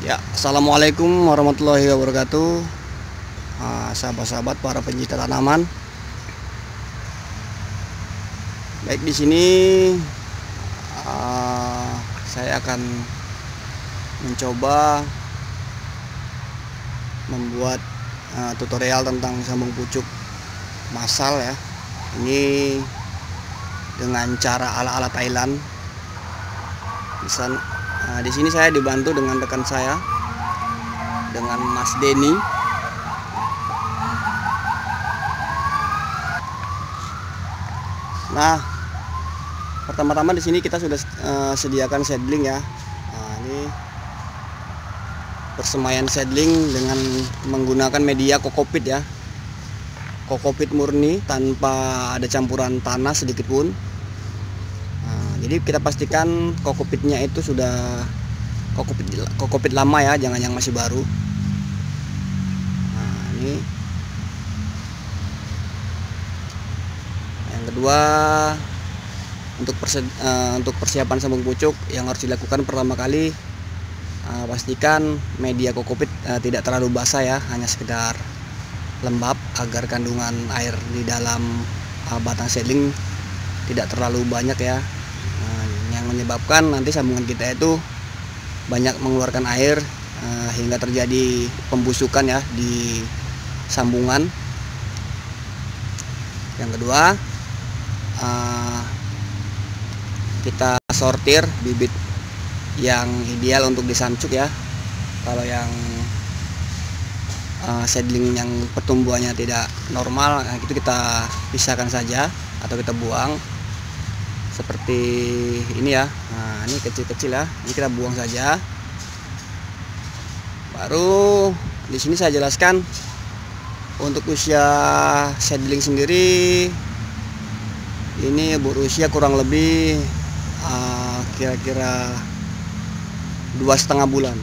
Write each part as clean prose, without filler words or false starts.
Ya, assalamualaikum warahmatullahi wabarakatuh. Sahabat-sahabat para pencinta tanaman. Baik, di sini saya akan mencoba membuat tutorial tentang sambung pucuk massal ya. Ini dengan cara ala-ala Thailand. Di sini saya dibantu dengan rekan saya, dengan Mas Denny. Nah, pertama-tama di sini kita sudah sediakan seedling ya. Nah, ini persemaian seedling dengan menggunakan media kokopit ya. Kokopit murni tanpa ada campuran tanah sedikit pun. Jadi kita pastikan kokopitnya itu sudah kokopit lama ya, jangan yang masih baru. Nah, ini yang kedua, untuk persiapan sambung pucuk yang harus dilakukan pertama kali, pastikan media kokopit tidak terlalu basah ya, hanya sekedar lembab agar kandungan air di dalam batang seedling tidak terlalu banyak ya. Yang menyebabkan nanti sambungan kita itu banyak mengeluarkan air hingga terjadi pembusukan ya di sambungan. Yang kedua, kita sortir bibit yang ideal untuk disamcuk ya. Kalau yang seedling yang pertumbuhannya tidak normal, itu kita pisahkan saja atau kita buang. Seperti ini ya. Nah, ini kecil-kecil ya. Ini kita buang saja. Baru di sini saya jelaskan untuk usia seedling sendiri, ini berusia kurang lebih kira-kira 2,5 bulan.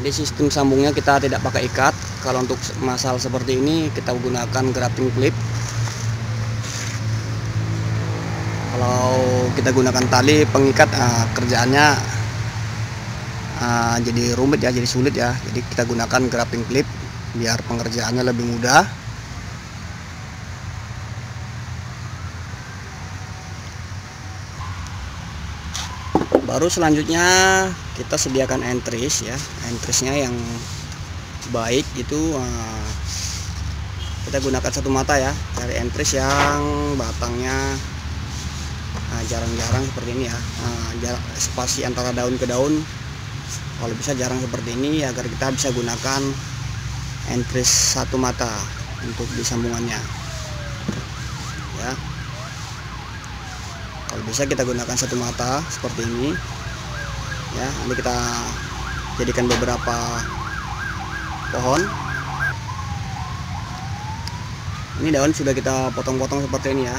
Jadi sistem sambungnya kita tidak pakai ikat. Kalau untuk massal seperti ini kita gunakan grafting clip. Kalau kita gunakan tali pengikat, kerjaannya jadi rumit ya, jadi sulit ya. Jadi kita gunakan grafting clip biar pengerjaannya lebih mudah. Baru selanjutnya kita sediakan entries ya. Entriesnya yang baik itu kita gunakan satu mata ya. Cari entries yang batangnya jarang-jarang seperti ini ya. Jarak spasi antara daun ke daun kalau bisa jarang seperti ini, agar kita bisa gunakan entries satu mata untuk disambungannya ya. Kalau bisa kita gunakan satu mata seperti ini ya. Nanti kita jadikan beberapa pohon. Ini daun sudah kita potong-potong seperti ini ya.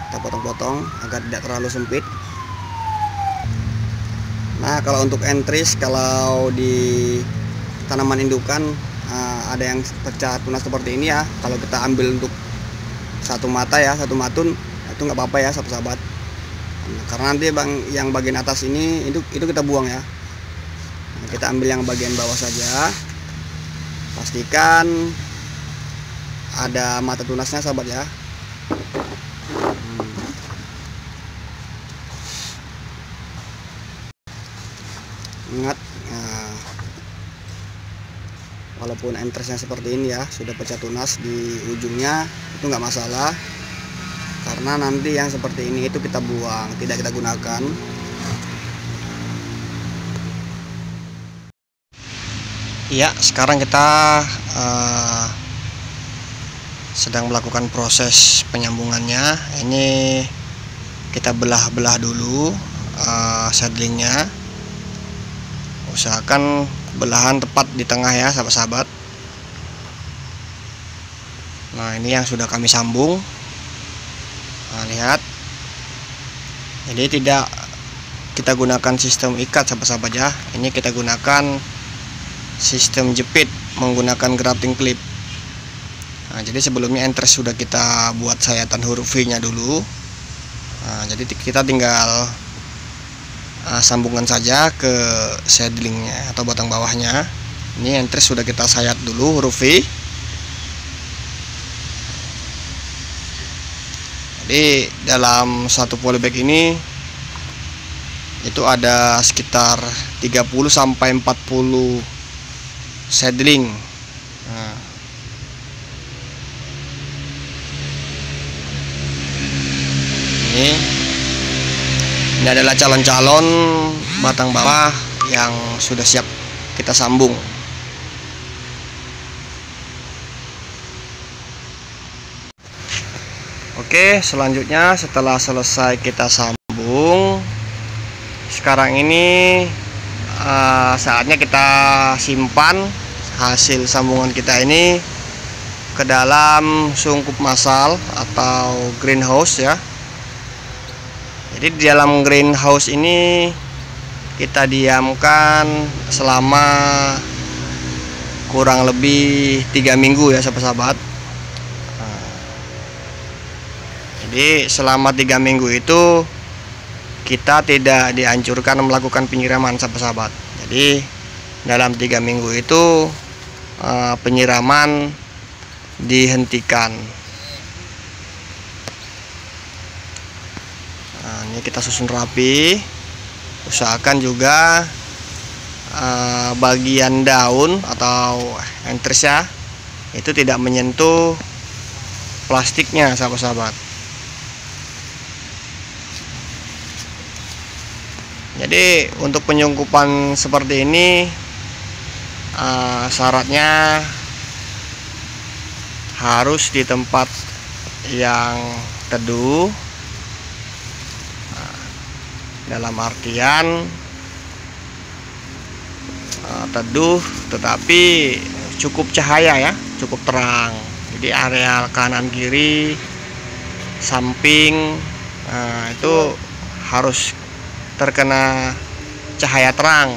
Kita potong-potong agar tidak terlalu sempit. Nah, kalau untuk entries, kalau di tanaman indukan ada yang pecah tunas seperti ini ya. Kalau kita ambil untuk satu mata ya, satu matun, itu nggak apa-apa ya sahabat-sahabat. Karena nanti yang bagian atas ini itu kita buang ya. Kita ambil yang bagian bawah saja. Pastikan ada mata tunasnya sahabat ya. Ingat, walaupun entersnya seperti ini ya, sudah pecah tunas di ujungnya, itu nggak masalah. Karena nanti yang seperti ini itu kita buang, tidak kita gunakan. Ya, sekarang kita sedang melakukan proses penyambungannya. Ini kita belah-belah dulu seedlingnya. Usahakan belahan tepat di tengah ya sahabat-sahabat. Nah, ini yang sudah kami sambung. Nah, lihat. Jadi tidak kita gunakan sistem ikat sahabat-sahabat ya. Ini kita gunakan sistem jepit menggunakan grafting clip. Nah, jadi sebelumnya entres sudah kita buat sayatan huruf V nya dulu. Nah, jadi kita tinggal sambungkan saja ke saddlingnya atau batang bawahnya. Ini entres sudah kita sayat dulu huruf V. Jadi dalam satu polybag ini itu ada sekitar 30 sampai 40 saddling. Nah, ini adalah calon-calon batang bawah yang sudah siap kita sambung. Oke, selanjutnya setelah selesai kita sambung, sekarang ini saatnya kita simpan hasil sambungan kita ini ke dalam sungkup massal atau greenhouse ya. Jadi di dalam greenhouse ini kita diamkan selama kurang lebih 3 minggu ya sahabat-sahabat. Jadi selama 3 minggu itu kita tidak dianjurkan melakukan penyiraman sahabat-sahabat. Jadi dalam 3 minggu itu penyiraman dihentikan. Nah, ini kita susun rapi. Usahakan juga bagian daun atau entresnya itu tidak menyentuh plastiknya sahabat-sahabat. Jadi untuk penyungkupan seperti ini syaratnya harus di tempat yang teduh. Dalam artian teduh tetapi cukup cahaya ya, cukup terang. Jadi area kanan kiri samping itu harus terkena cahaya terang,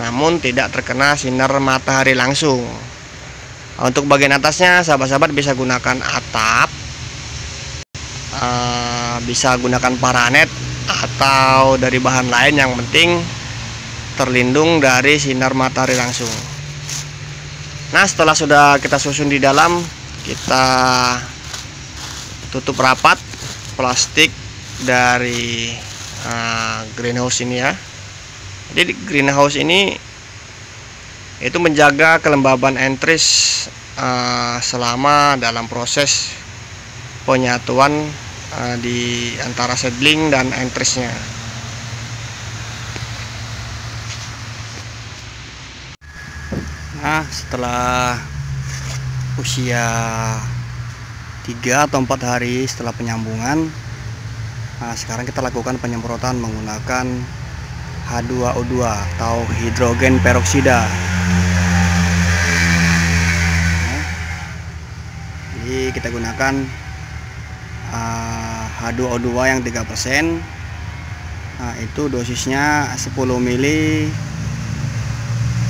namun tidak terkena sinar matahari langsung. Untuk bagian atasnya sahabat-sahabat bisa gunakan atap, bisa gunakan paranet atau dari bahan lain, yang penting terlindung dari sinar matahari langsung. Nah, setelah sudah kita susun di dalam, kita tutup rapat plastik dari greenhouse ini ya. Jadi greenhouse ini itu menjaga kelembaban entres selama dalam proses penyatuan di antara saddling dan entresnya. Nah, setelah usia 3 atau 4 hari setelah penyambungan, nah, sekarang kita lakukan penyemprotan menggunakan H2O2 atau hidrogen peroksida. Jadi kita gunakan H2O2 yang 3%. Nah, itu dosisnya 10 ml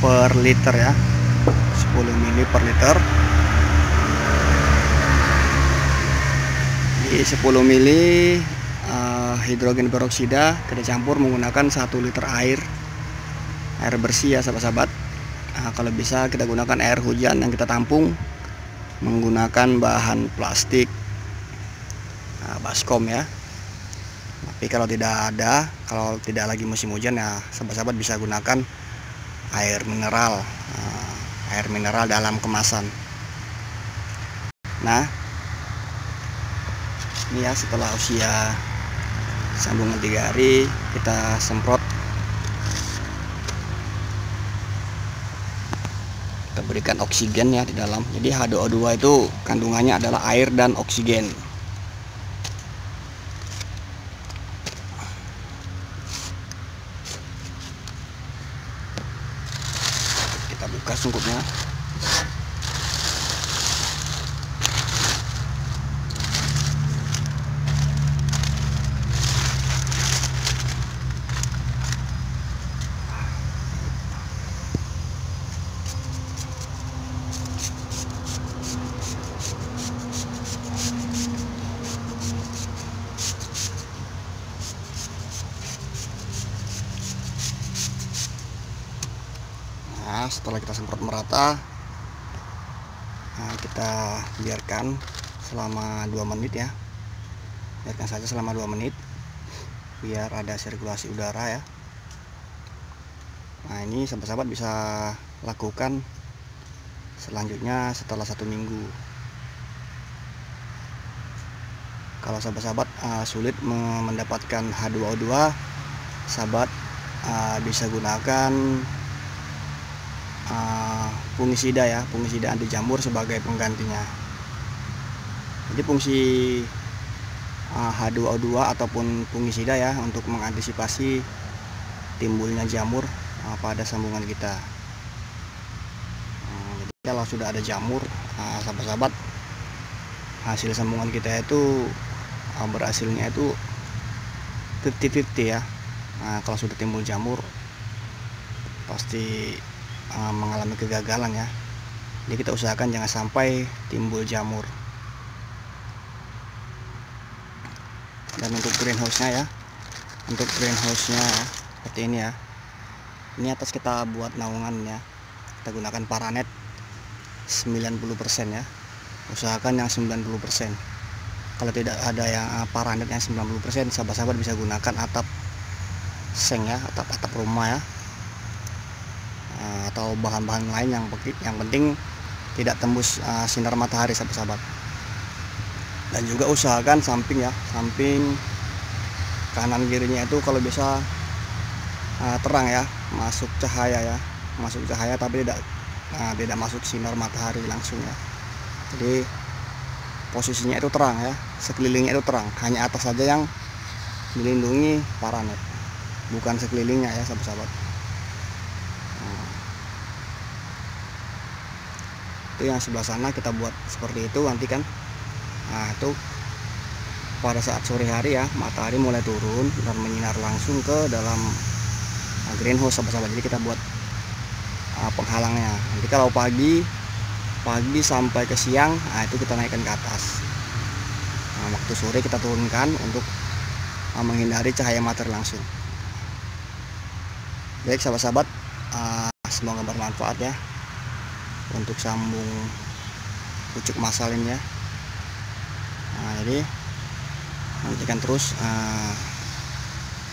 per liter ya, 10 ml per liter. Jadi 10 ml hidrogen peroksida kita campur menggunakan 1 liter air bersih ya sahabat-sahabat. Nah, kalau bisa kita gunakan air hujan yang kita tampung menggunakan bahan plastik baskom ya. Tapi kalau tidak ada, kalau tidak lagi musim hujan ya sahabat-sahabat bisa gunakan air mineral dalam kemasan. Nah, ini ya setelah usia sambungan 3 hari kita semprot, kita berikan oksigen ya di dalam. Jadi H2O2 itu kandungannya adalah air dan oksigen. Kita buka sungkupnya. Nah, setelah kita semprot merata, kita biarkan selama 2 menit ya. Biarkan saja selama 2 menit biar ada sirkulasi udara ya. Nah, ini sahabat-sahabat bisa lakukan selanjutnya setelah 1 minggu. Kalau sahabat-sahabat sulit mendapatkan H2O2, sahabat bisa gunakan fungisida ya, fungisida anti jamur sebagai penggantinya. Jadi fungsi H2O2 ataupun fungisida ya untuk mengantisipasi timbulnya jamur pada sambungan kita. Jadi kalau sudah ada jamur, sahabat-sahabat, hasil sambungan kita itu berhasilnya itu 50-50 ya. Kalau sudah timbul jamur pasti mengalami kegagalan ya. Jadi kita usahakan jangan sampai timbul jamur. Dan untuk greenhouse-nya ya, untuk greenhouse-nya ya, seperti ini ya. Ini atas kita buat naungan ya, kita gunakan paranet 90% ya. Usahakan yang 90%. Kalau tidak ada yang paranet yang 90%, sahabat-sahabat bisa gunakan atap seng ya, atap rumah ya, atau bahan-bahan lain yang penting tidak tembus sinar matahari sahabat-sahabat. Dan juga usahakan samping ya, samping kanan kirinya itu kalau bisa terang ya, masuk cahaya tapi tidak masuk sinar matahari langsung ya. Jadi posisinya itu terang ya, sekelilingnya itu terang, hanya atas saja yang melindungi paranet, bukan sekelilingnya ya sahabat-sahabat. Itu yang sebelah sana kita buat seperti itu nanti kan. Nah, itu pada saat sore hari ya, matahari mulai turun dan menyinar langsung ke dalam greenhouse sahabat-sahabat. Jadi kita buat penghalangnya. Nanti kalau pagi sampai ke siang, itu kita naikkan ke atas. Waktu sore kita turunkan untuk menghindari cahaya matahari langsung. Baik sahabat-sahabat, semoga bermanfaat ya untuk sambung pucuk masal ini ya. Jadi nantikan terus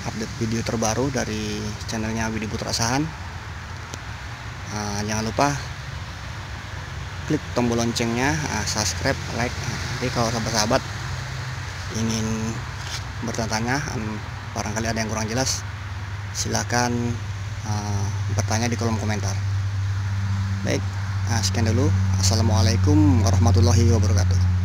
update video terbaru dari channelnya Widi Putra Asahan. Jangan lupa klik tombol loncengnya, subscribe, like. Jadi kalau sahabat-sahabat ingin bertanya, barangkali ada yang kurang jelas, silakan bertanya di kolom komentar. Baik, sekian dulu. Assalamualaikum warahmatullahi wabarakatuh.